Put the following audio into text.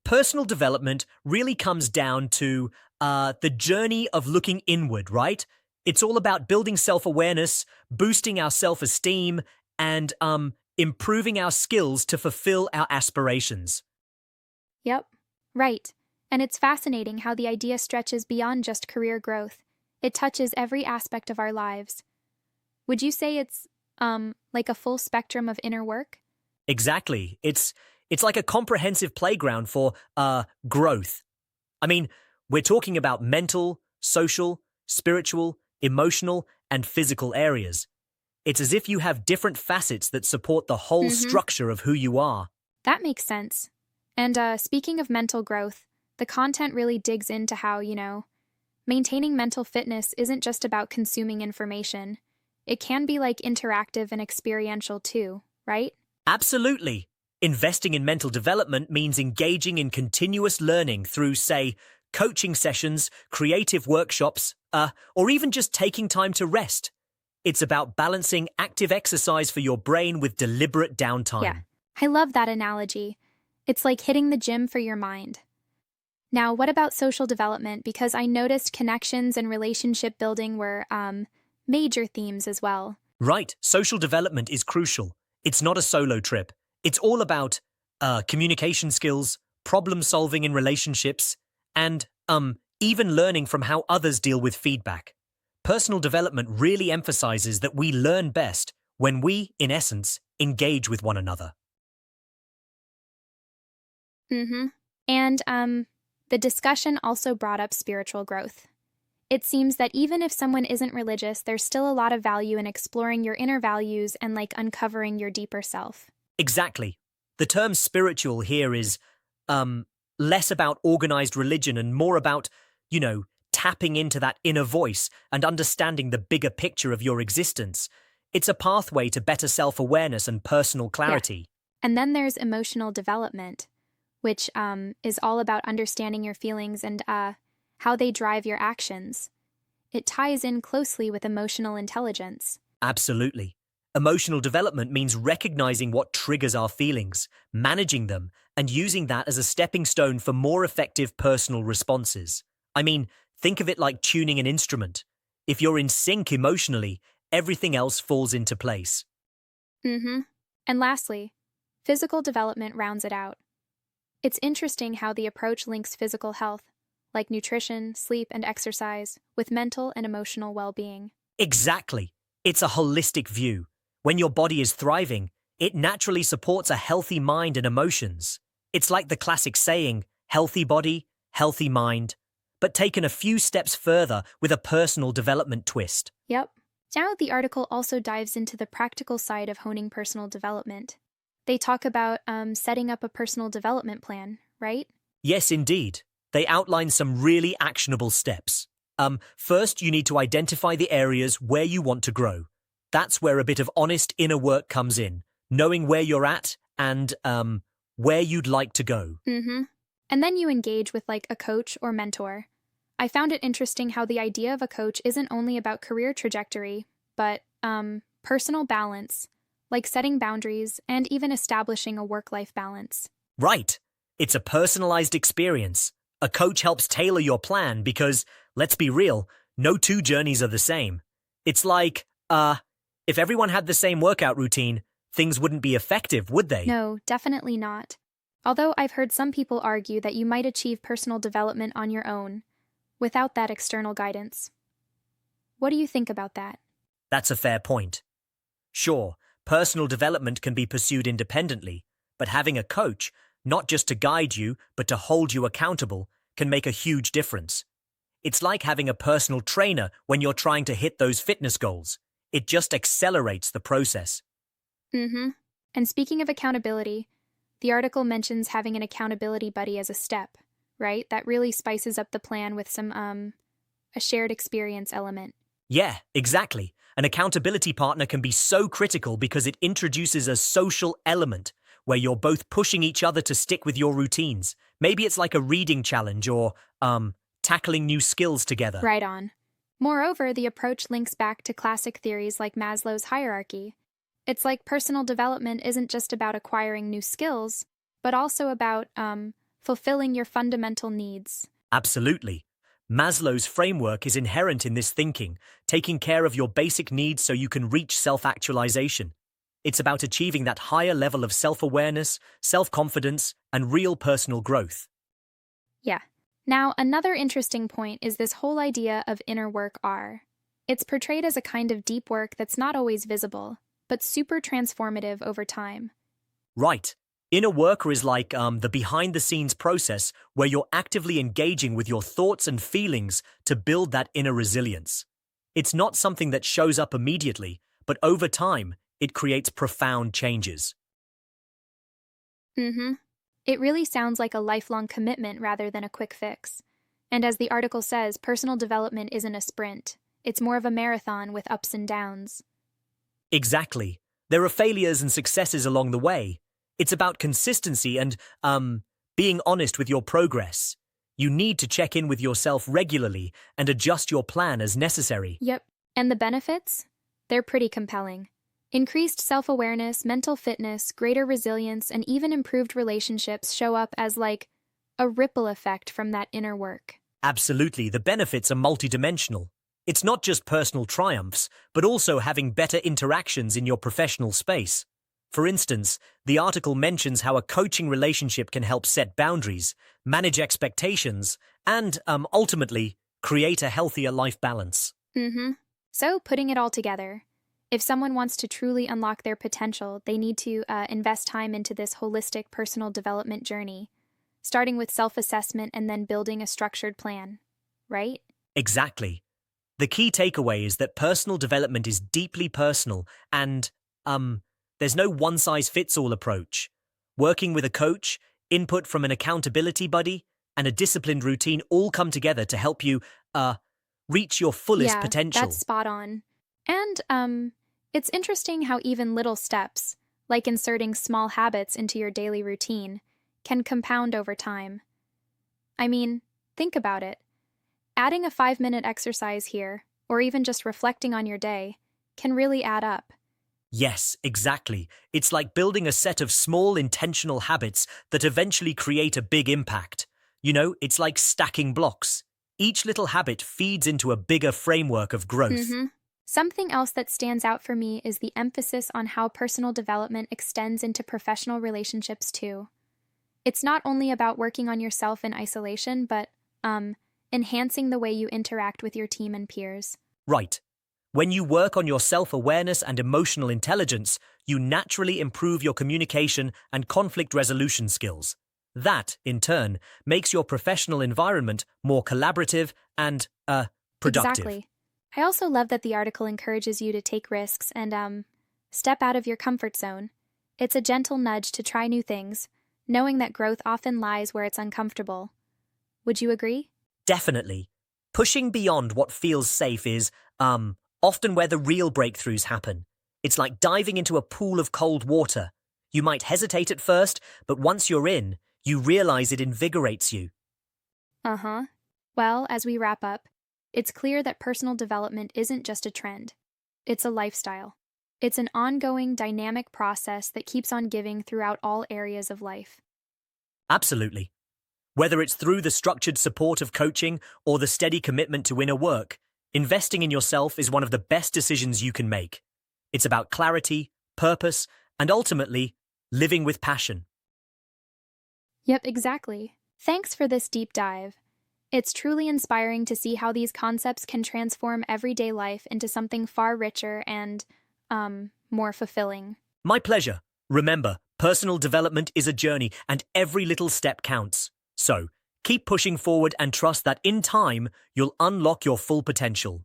Personal development really comes down to the journey of looking inward, right? It's all about building self-awareness, boosting our self-esteem, and improving our skills to fulfill our aspirations. Yep, right. And it's fascinating how the idea stretches beyond just career growth. It touches every aspect of our lives. Would you say it's, like a full spectrum of inner work? Exactly. It's like a comprehensive playground for growth. I mean, we're talking about mental, social, spiritual, emotional, and physical areas. It's as if you have different facets that support the whole Mm-hmm. structure of who you are. That makes sense. And speaking of mental growth, the content really digs into how, maintaining mental fitness isn't just about consuming information. It can be like interactive and experiential too, right? Absolutely. Investing in mental development means engaging in continuous learning through, say, coaching sessions, creative workshops, or even just taking time to rest. It's about balancing active exercise for your brain with deliberate Yeah, downtime. I love that analogy. It's like hitting the gym for your mind. Now, what about social development? Because I noticed connections and relationship building were major themes as well. Right, social development is crucial. It's not a solo trip. It's all about communication skills, problem solving in relationships, and even learning from how others deal with feedback. Personal development really emphasizes that we learn best when we, in essence, engage with one another. Mm-hmm. And the discussion also brought up spiritual growth. It seems that even if someone isn't religious, there's still a lot of value in exploring your inner values and like uncovering your deeper self. Exactly. The term spiritual here is less about organized religion and more about, tapping into that inner voice and understanding the bigger picture of your existence. It's a pathway to better self-awareness and personal Yeah. clarity. And then there's emotional development, which is all about understanding your feelings and how they drive your actions. It ties in closely with emotional intelligence. Absolutely. Emotional development means recognizing what triggers our feelings, managing them, and using that as a stepping stone for more effective personal responses. I mean, think of it like tuning an instrument. If you're in sync emotionally, everything else falls into place. Mm-hmm. And lastly, physical development rounds it out. It's interesting how the approach links physical health, like nutrition, sleep, and exercise, with mental and emotional well being. Exactly. It's a holistic view. When your body is thriving, it naturally supports a healthy mind and emotions. It's like the classic saying, healthy body, healthy mind, but taken a few steps further with a personal development twist. Yep. Now, the article also dives into the practical side of honing personal development. They talk about setting up a personal development plan, right? Yes, indeed. They outline some really actionable steps. First, you need to identify the areas where you want to grow. That's where a bit of honest inner work comes in, knowing where you're at and where you'd like to go. Mm-hmm. And then you engage with like a coach or mentor. I found it interesting how the idea of a coach isn't only about career trajectory, but personal balance, like setting boundaries and even establishing a work-life balance. Right. It's a personalized experience. A coach helps tailor your plan because, let's be real, no two journeys are the same. It's like, if everyone had the same workout routine, things wouldn't be effective, would they? No, definitely not. Although I've heard some people argue that you might achieve personal development on your own, without that external guidance. What do you think about that? That's a fair point. Sure, personal development can be pursued independently, but having a coach, not just to guide you, but to hold you accountable, can make a huge difference. It's like having a personal trainer when you're trying to hit those fitness goals. It just accelerates the process. Mm-hmm. And speaking of accountability, the article mentions having an accountability buddy as a step, right? That really spices up the plan with some, a shared experience element. Yeah, exactly. An accountability partner can be so critical because it introduces a social element where you're both pushing each other to stick with your routines. Maybe it's like a reading challenge or, tackling new skills together. Right on. Moreover, the approach links back to classic theories like Maslow's hierarchy. It's like personal development isn't just about acquiring new skills, but also about fulfilling your fundamental needs. Absolutely. Maslow's framework is inherent in this thinking, taking care of your basic needs so you can reach self-actualization. It's about achieving that higher level of self-awareness, self-confidence, and real personal growth. Yeah. Now, another interesting point is this whole idea of inner work R. It's portrayed as a kind of deep work that's not always visible, but super transformative over time. Right. Inner worker is like the behind-the-scenes process where you're actively engaging with your thoughts and feelings to build that inner resilience. It's not something that shows up immediately, but over time, it creates profound changes. It really sounds like a lifelong commitment rather than a quick fix. And as the article says, personal development isn't a sprint. It's more of a marathon with ups and downs. Exactly. There are failures and successes along the way. It's about consistency and, being honest with your progress. You need to check in with yourself regularly and adjust your plan as necessary. Yep. And the benefits? They're pretty compelling. Increased self-awareness, mental fitness, greater resilience, and even improved relationships show up as like a ripple effect from that inner work. Absolutely, the benefits are multidimensional. It's not just personal triumphs, but also having better interactions in your professional space. For instance, the article mentions how a coaching relationship can help set boundaries, manage expectations, and, ultimately, create a healthier life balance. So, putting it all together, if someone wants to truly unlock their potential, they need to invest time into this holistic personal development journey, starting with self-assessment and then building a structured plan, right? Exactly. The key takeaway is that personal development is deeply personal and, there's no one-size-fits-all approach. Working with a coach, input from an accountability buddy, and a disciplined routine all come together to help you, reach your fullest potential. That's spot on. And, it's interesting how even little steps, like inserting small habits into your daily routine, can compound over time. I mean, think about it. Adding a 5-minute exercise here, or even just reflecting on your day, can really add up. Yes, exactly. It's like building a set of small intentional habits that eventually create a big impact. You know, it's like stacking blocks. Each little habit feeds into a bigger framework of growth. Something else that stands out for me is the emphasis on how personal development extends into professional relationships too. It's not only about working on yourself in isolation, but, enhancing the way you interact with your team and peers. Right. When you work on your self-awareness and emotional intelligence, you naturally improve your communication and conflict resolution skills. That, in turn, makes your professional environment more collaborative and, productive. Exactly. I also love that the article encourages you to take risks and, step out of your comfort zone. It's a gentle nudge to try new things, knowing that growth often lies where it's uncomfortable. Would you agree? Definitely. Pushing beyond what feels safe is, often where the real breakthroughs happen. It's like diving into a pool of cold water. You might hesitate at first, but once you're in, you realize it invigorates you. Well, as we wrap up, it's clear that personal development isn't just a trend. It's a lifestyle. It's an ongoing, dynamic process that keeps on giving throughout all areas of life. Absolutely. Whether it's through the structured support of coaching or the steady commitment to inner work, investing in yourself is one of the best decisions you can make. It's about clarity, purpose, and ultimately, living with passion. Yep, exactly. Thanks for this deep dive. It's truly inspiring to see how these concepts can transform everyday life into something far richer and, more fulfilling. My pleasure. Remember, personal development is a journey and every little step counts. So, keep pushing forward and trust that in time, you'll unlock your full potential.